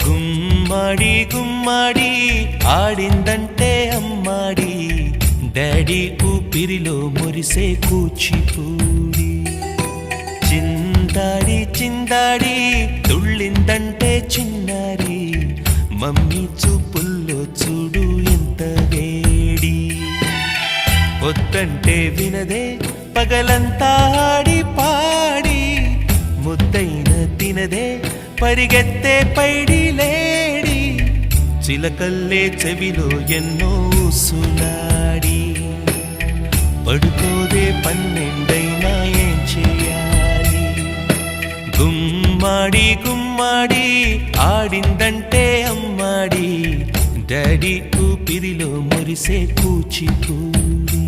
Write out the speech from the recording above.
గుమ్మడి గుమ్మడి ఆడిందంటే అమ్మాడి daddy ఊపిరిలో మురిసే కూచిపూడి చిందాడి చిందాడి తుళ్ళిందంటే చిన్నారి మమ్మీ చూపుల్లో చూడు ఎంత వేడి వద్దంటే వినదే పగలంతా ఆడి పాడి ముద్దైన తినదే పరిగెత్తే పైడి లేడి చిలకల్లే చెవిలో ఎన్నో సులాడి పడుకోదే పన్నెండైనా ఏం చేయాలి గుమ్మాడి గుమ్మాడి ఆడిందంటే అమ్మాడి డాడీ ఊపిరిలో మురిసే కూచిపూడి